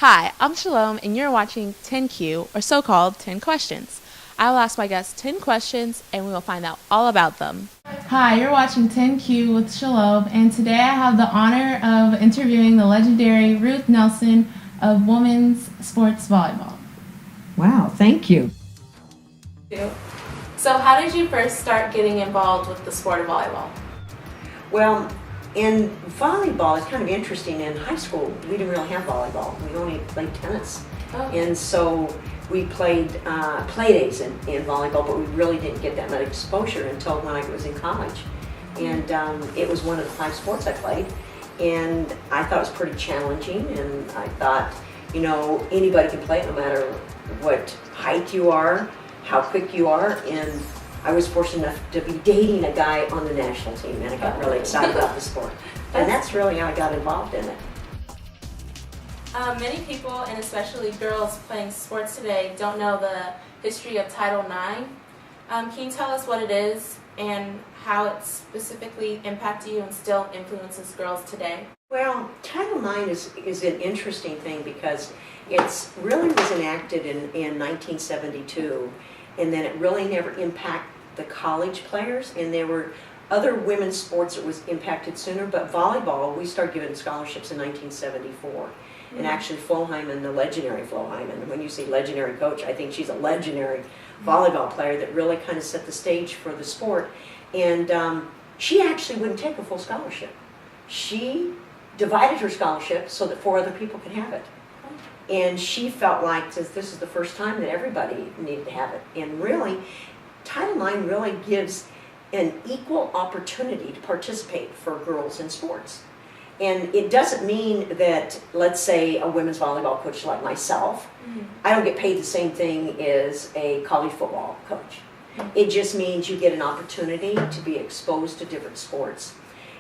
Hi, I'm Shalom, and you're watching 10Q, or so-called 10 Questions. I will ask my guests 10 questions, and we will find out all about them. Hi, you're watching 10Q with Shalom, and today I have the honor of interviewing the legendary Ruth Nelson of women's sports volleyball. Wow, thank you. So how did you first start getting involved with the sport of volleyball? Well, in volleyball, it's kind of interesting. In high school, we didn't really have volleyball. We only played tennis. Oh. And so we played play days in volleyball, but we really didn't get that much exposure until when I was in college. And it was one of the 5 sports I played. And I thought it was pretty challenging. And I thought, you know, anybody can play it no matter what height you are, how quick you are. And I was fortunate enough to be dating a guy on the national team, and I got really excited about the sport. And that's really how I got involved in it. Many people, and especially girls playing sports today, don't know the history of Title IX. Can you tell us what it is and how it specifically impacted you and still influences girls today? Well, Title IX is an interesting thing because it's really was enacted in 1972, and then it really never impacted the college players, and there were other women's sports that was impacted sooner, but volleyball, we started giving scholarships in 1974. Mm-hmm. And actually Flo Hyman, the legendary Flo Hyman, when you say legendary coach, I think she's a legendary volleyball player that really kind of set the stage for the sport. And she actually wouldn't take a full scholarship. She divided her scholarship so that 4 other people could have it. And she felt like this is the first time that everybody needed to have it. And really, Title IX really gives an equal opportunity to participate for girls in sports. And it doesn't mean that, let's say, a women's volleyball coach like myself, I don't get paid the same thing as a college football coach. It just means you get an opportunity to be exposed to different sports.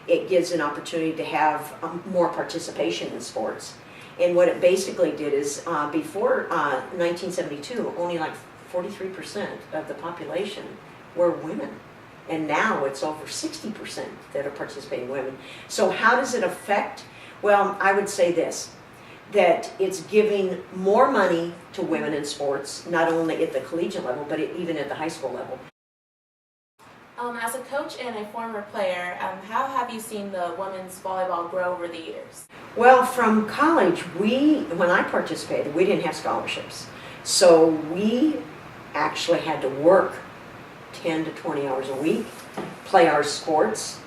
It gives an opportunity to have more participation in sports. And what it basically did is, before 1972, only like 43% of the population were women. And now it's over 60% that are participating women. So how does it affect? Well, I would say this, that it's giving more money to women in sports, not only at the collegiate level, but even at the high school level. As a coach and a former player, how have you seen the women's volleyball grow over the years? Well, from college, when I participated, we didn't have scholarships. So we actually had to work 10 to 20 hours a week, play our sports.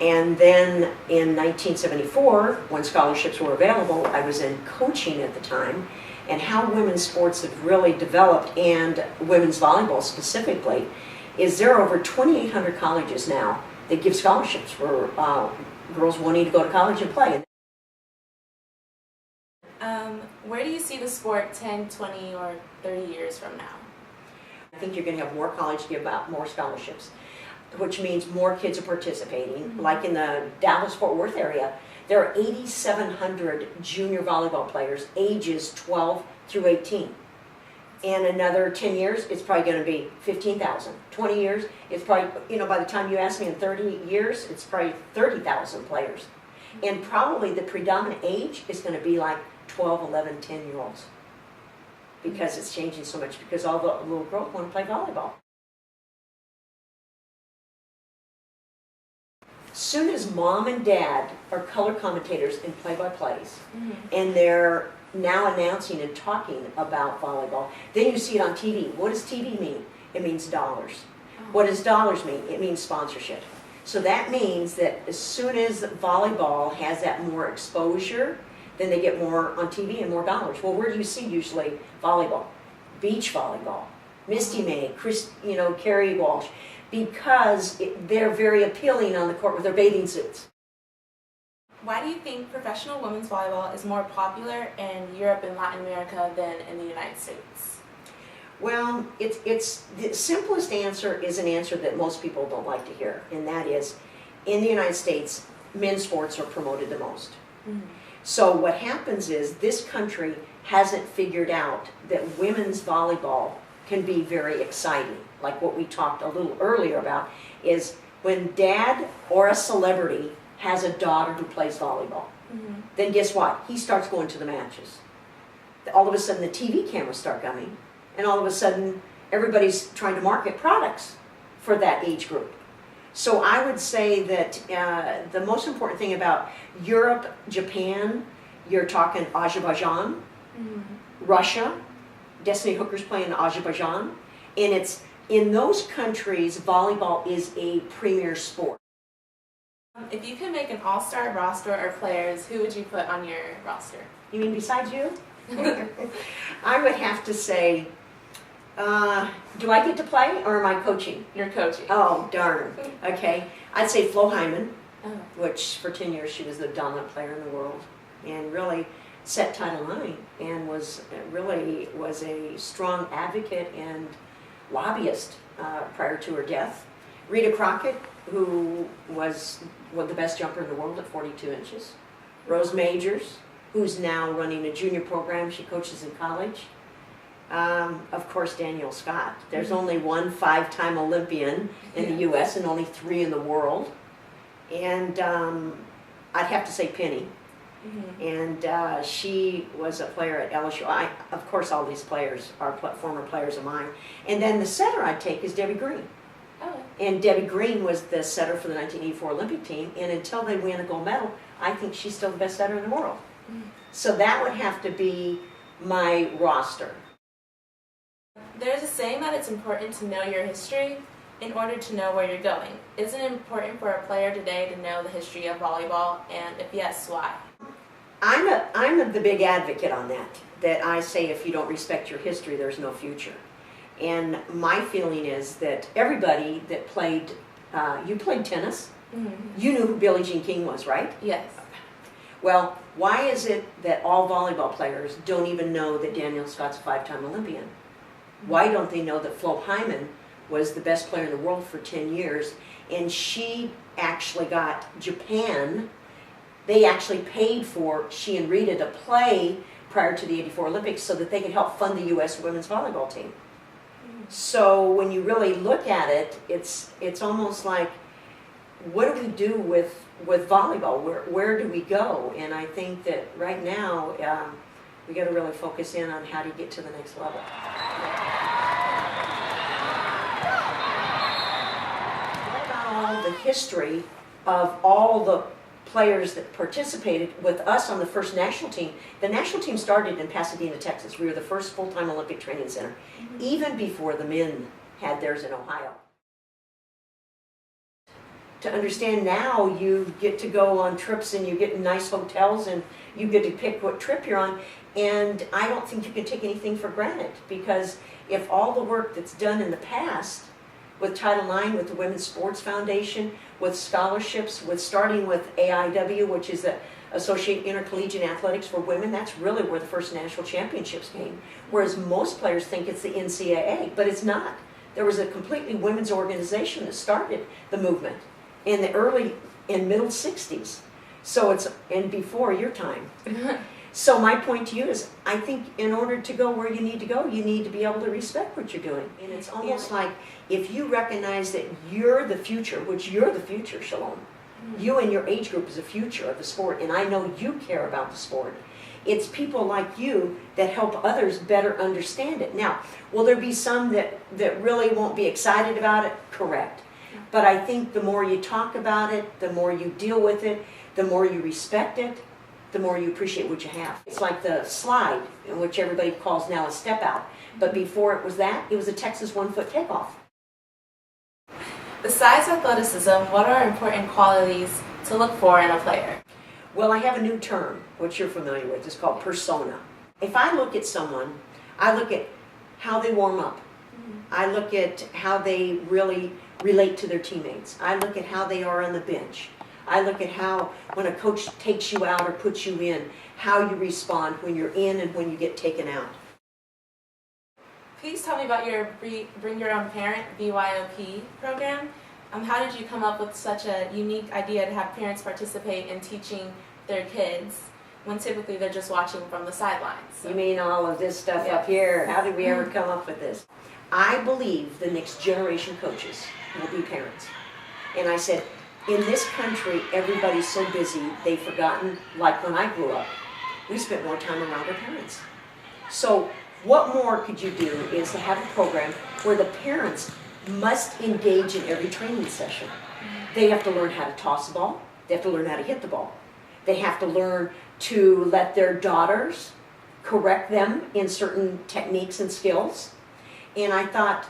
And then in 1974, when scholarships were available, I was in coaching at the time. And how women's sports have really developed, and women's volleyball specifically, is there are over 2,800 colleges now that give scholarships for girls wanting to go to college and play. Where do you see the sport 10, 20, or 30 years from now? I think you're going to have more colleges give out more scholarships, which means more kids are participating. Like in the Dallas-Fort Worth area, there are 8,700 junior volleyball players ages 12 through 18. In another 10 years, it's probably going to be 15,000. 20 years, it's probably, you know, by the time you ask me in 30 years, it's probably 30,000 players. And probably the predominant age is going to be like 12, 11, 10-year-olds. Because it's changing so much, because all the little girls want to play volleyball. Soon as mom and dad are color commentators in play-by-plays, and they're now announcing and talking about volleyball, then you see it on TV. What does TV mean? It means dollars. What does dollars mean? It means sponsorship. So that means that as soon as volleyball has that more exposure, then they get more on TV and more dollars. Well, where do you see usually volleyball? Beach volleyball, Misty May, Carrie Walsh, because they're very appealing on the court with their bathing suits. Why do you think professional women's volleyball is more popular in Europe and Latin America than in the United States? Well, it's the simplest answer is an answer that most people don't like to hear, and that is, in the United States, men's sports are promoted the most. So what happens is this country hasn't figured out that women's volleyball can be very exciting. Like what we talked a little earlier about is when dad or a celebrity has a daughter who plays volleyball, then guess what? He starts going to the matches. all of a sudden the TV cameras start coming, and all of a sudden everybody's trying to market products for that age group. So I would say that the most important thing about Europe, Japan, you're talking Azerbaijan, Russia, Destiny Hooker's playing in Azerbaijan, and it's in those countries, volleyball is a premier sport. If you could make an all-star roster of players, who would you put on your roster? You mean besides you? I would have to say, do I get to play or am I coaching? You're coaching. Oh, darn. Okay. I'd say Flo Hyman, Oh. which for 10 years she was the dominant player in the world and really set Title IX and was a strong advocate and lobbyist prior to her death. Rita Crockett, who was the best jumper in the world at 42 inches. Rose Majors, who's now running a junior program. She coaches in college. Of course, Danielle Scott. There's only one 5-time Olympian in the U.S. and only 3 in the world. And I'd have to say Penny. And she was a player at LSU. Of course, all these players are former players of mine. And then the setter I'd take is Debbie Green. Oh. And Debbie Green was the setter for the 1984 Olympic team. And until they win a gold medal, I think she's still the best setter in the world. So that would have to be my roster. There's a saying that it's important to know your history in order to know where you're going. Isn't it important for a player today to know the history of volleyball, and if yes, why? I'm the big advocate on that I say if you don't respect your history, there's no future. And my feeling is that everybody that played, you played tennis, you knew who Billie Jean King was, right? Yes. Well, why is it that all volleyball players don't even know that Danielle Scott's a 5-time Olympian? Why don't they know that Flo Hyman was the best player in the world for 10 years, and she actually got Japan, they actually paid for she and Rita to play prior to the 84 Olympics so that they could help fund the U.S. women's volleyball team. So when you really look at it, it's almost like, what do we do with volleyball? Where do we go? And I think that right now, we got to really focus in on how to get to the next level. What about all the history of all the players that participated with us on the first national team? The national team started in Pasadena, Texas. We were the first full-time Olympic training center, even before the men had theirs in Ohio. To understand now, you get to go on trips and you get in nice hotels and you get to pick what trip you're on. And I don't think you can take anything for granted, because if all the work that's done in the past with Title IX, with the Women's Sports Foundation, with scholarships, with starting with AIW, which is the Associate Intercollegiate Athletics for Women, that's really where the first national championships came. Whereas most players think it's the NCAA, but it's not. There was a completely women's organization that started the movement in the early and middle 60s. So it's, and before your time. So my point to you is, I think in order to go where you need to go, you need to be able to respect what you're doing. And it's almost like, if you recognize that you're the future, which you're the future, Shalom, you and your age group is the future of the sport, and I know you care about the sport. It's people like you that help others better understand it. Now, will there be some that really won't be excited about it? Correct. But I think the more you talk about it, the more you deal with it, the more you respect it, the more you appreciate what you have. It's like the slide, which everybody calls now a step out. But before it was that, it was a Texas 1-foot takeoff. Besides athleticism, what are important qualities to look for in a player? Well, I have a new term, which you're familiar with. It's called persona. If I look at someone, I look at how they warm up. I look at how they really relate to their teammates. I look at how they are on the bench. I look at how, when a coach takes you out or puts you in, how you respond when you're in and when you get taken out. Please tell me about your Bring Your Own Parent, BYOP program. How did you come up with such a unique idea to have parents participate in teaching their kids when typically they're just watching from the sidelines? So. You mean all of this stuff up here? How did we ever come up with this? I believe the next generation coaches will be parents. And I said, in this country, everybody's so busy, they've forgotten, like when I grew up, we spent more time around our parents. So what more could you do is to have a program where the parents must engage in every training session. They have to learn how to toss the ball. They have to learn how to hit the ball. They have to learn to let their daughters correct them in certain techniques and skills. And I thought,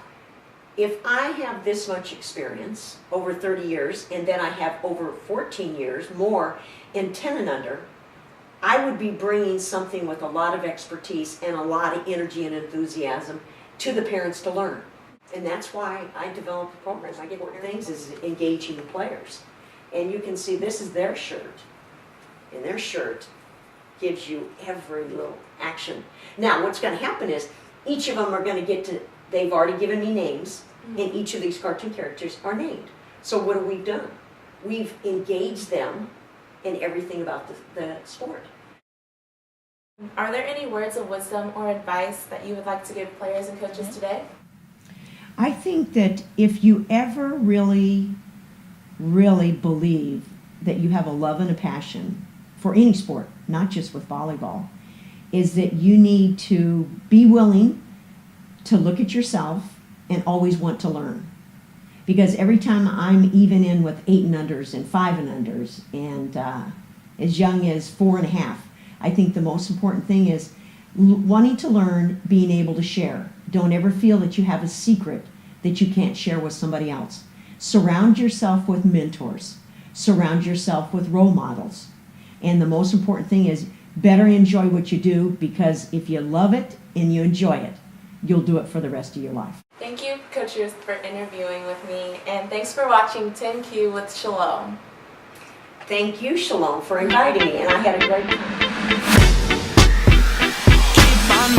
if I have this much experience, over 30 years, and then I have over 14 years more in 10 and under, I would be bringing something with a lot of expertise and a lot of energy and enthusiasm to the parents to learn. And that's why I developed the programs. I get more things is engaging the players. And you can see this is their shirt. And their shirt gives you every little action. Now, what's going to happen is each of them are going to get to, they've already given me names, and each of these cartoon characters are named. So what have we done? We've engaged them in everything about the sport. Are there any words of wisdom or advice that you would like to give players and coaches today? I think that if you ever really believe that you have a love and a passion for any sport, not just with volleyball, is that you need to be willing to look at yourself and always want to learn. Because every time I'm even in with 8 and unders and 5 and unders and as young as 4 and a half, I think the most important thing is wanting to learn, being able to share. Don't ever feel that you have a secret that you can't share with somebody else. Surround yourself with mentors. Surround yourself with role models. And the most important thing is better enjoy what you do, because if you love it and you enjoy it, you'll do it for the rest of your life. Thank you, Coach Ruth, for interviewing with me, and thanks for watching 10Q with Shalom. Thank you, Shalom, for inviting me, and I had a great time.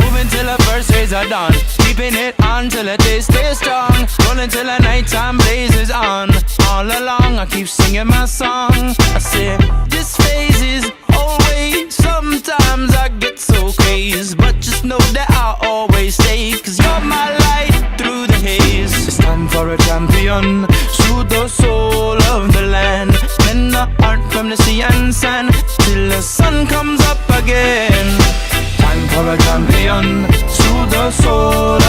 Moving till the first days are done, keeping it on till the day stays strong, rolling till the nighttime blazes on. All along I keep singing my song. I say this phase is always, sometimes I get so crazed, but just know that I'll always stay, cause you're my light through the haze. It's time for a champion, soothe the soul of the land, mend the heart from the sea and sand, till the sun comes up again. Time for a champion, soothe the soul